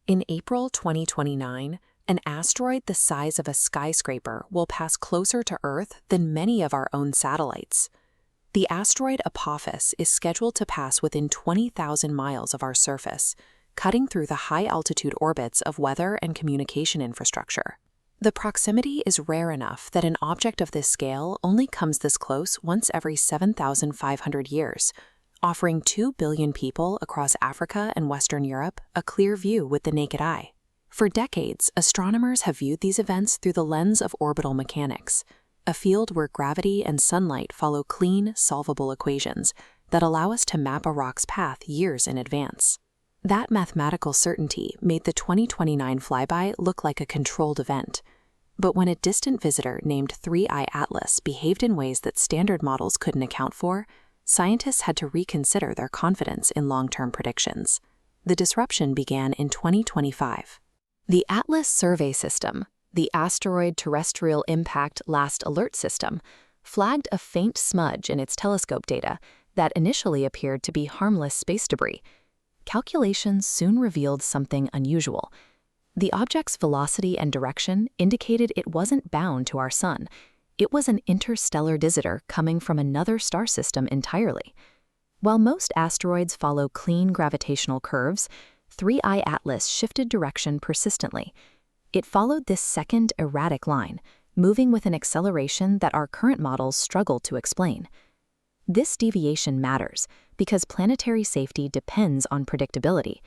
In April 2029, an asteroid the size of a skyscraper will pass closer to Earth than many of our own satellites. The asteroid Apophis is scheduled to pass within 20,000 miles of our surface, cutting through the high-altitude orbits of weather and communication infrastructure. The proximity is rare enough that an object of this scale only comes this close once every 7,500 years, offering 2 billion people across Africa and Western Europe a clear view with the naked eye. For decades, astronomers have viewed these events through the lens of orbital mechanics, a field where gravity and sunlight follow clean, solvable equations that allow us to map a rock's path years in advance. That mathematical certainty made the 2029 flyby look like a controlled event. But when a distant visitor named 3I Atlas behaved in ways that standard models couldn't account for, scientists had to reconsider their confidence in long-term predictions. The disruption began in 2025. The Atlas Survey System, the Asteroid Terrestrial Impact Last Alert System, flagged a faint smudge in its telescope data that initially appeared to be harmless space debris. Calculations soon revealed something unusual. The object's velocity and direction indicated it wasn't bound to our sun. It was an interstellar visitor coming from another star system entirely. While most asteroids follow clean gravitational curves, 3I Atlas shifted direction persistently. It followed this second erratic line, moving with an acceleration that our current models struggle to explain. This deviation matters because planetary safety depends on predictability.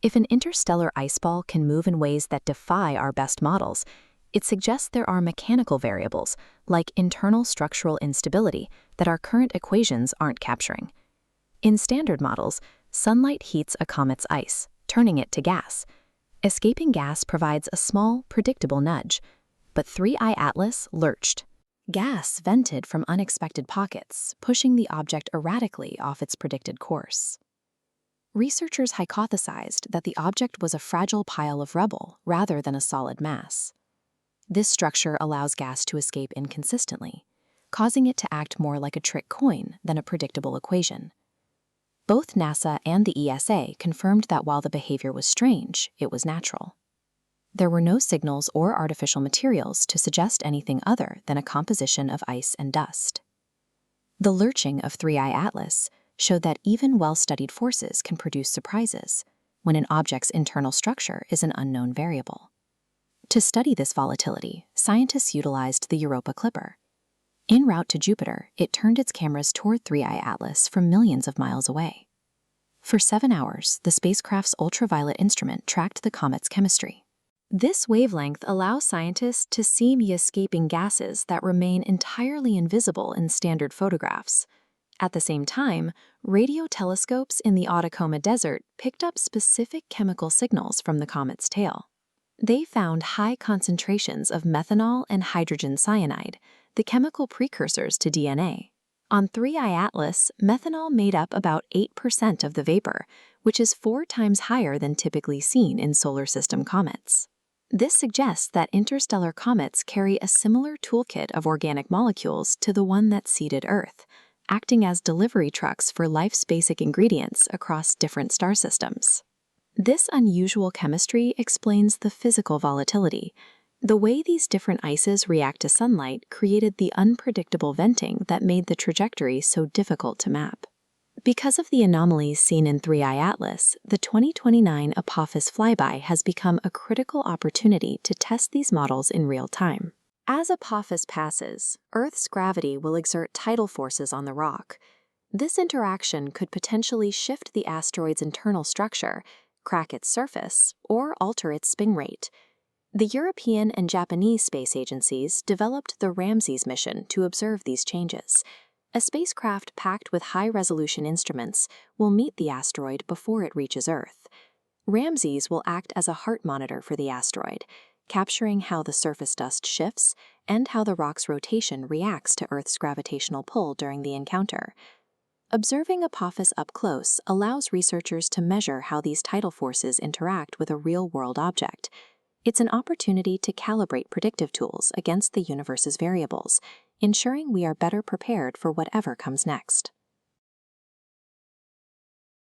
If an interstellar ice ball can move in ways that defy our best models, it suggests there are mechanical variables, like internal structural instability, that our current equations aren't capturing. In standard models, sunlight heats a comet's ice, turning it to gas. Escaping gas provides a small, predictable nudge, but 3I Atlas lurched. Gas vented from unexpected pockets, pushing the object erratically off its predicted course. Researchers hypothesized that the object was a fragile pile of rubble rather than a solid mass. This structure allows gas to escape inconsistently, causing it to act more like a trick coin than a predictable equation. Both NASA and the ESA confirmed that while the behavior was strange, it was natural. There were no signals or artificial materials to suggest anything other than a composition of ice and dust. The lurching of 3I Atlas showed that even well-studied forces can produce surprises when an object's internal structure is an unknown variable. To study this volatility, scientists utilized the Europa Clipper. En route to Jupiter, it turned its cameras toward 3I Atlas from millions of miles away. For 7 hours, the spacecraft's ultraviolet instrument tracked the comet's chemistry. This wavelength allows scientists to see the escaping gases that remain entirely invisible in standard photographs. At the same time, radio telescopes in the Atacama Desert picked up specific chemical signals from the comet's tail. They found high concentrations of methanol and hydrogen cyanide, the chemical precursors to DNA. On 3I Atlas, methanol made up about 8% of the vapor, which is 4 times higher than typically seen in solar system comets. This suggests that interstellar comets carry a similar toolkit of organic molecules to the one that seeded Earth, acting as delivery trucks for life's basic ingredients across different star systems. This unusual chemistry explains the physical volatility. The way these different ices react to sunlight created the unpredictable venting that made the trajectory so difficult to map. Because of the anomalies seen in 3I Atlas, the 2029 Apophis flyby has become a critical opportunity to test these models in real time. As Apophis passes, Earth's gravity will exert tidal forces on the rock. This interaction could potentially shift the asteroid's internal structure, crack its surface, or alter its spin rate. The European and Japanese space agencies developed the Ramses mission to observe these changes. A spacecraft packed with high-resolution instruments will meet the asteroid before it reaches Earth. Ramses will act as a heart monitor for the asteroid, capturing how the surface dust shifts and how the rock's rotation reacts to Earth's gravitational pull during the encounter. Observing Apophis up close allows researchers to measure how these tidal forces interact with a real-world object. It's an opportunity to calibrate predictive tools against the universe's variables, ensuring we are better prepared for whatever comes next.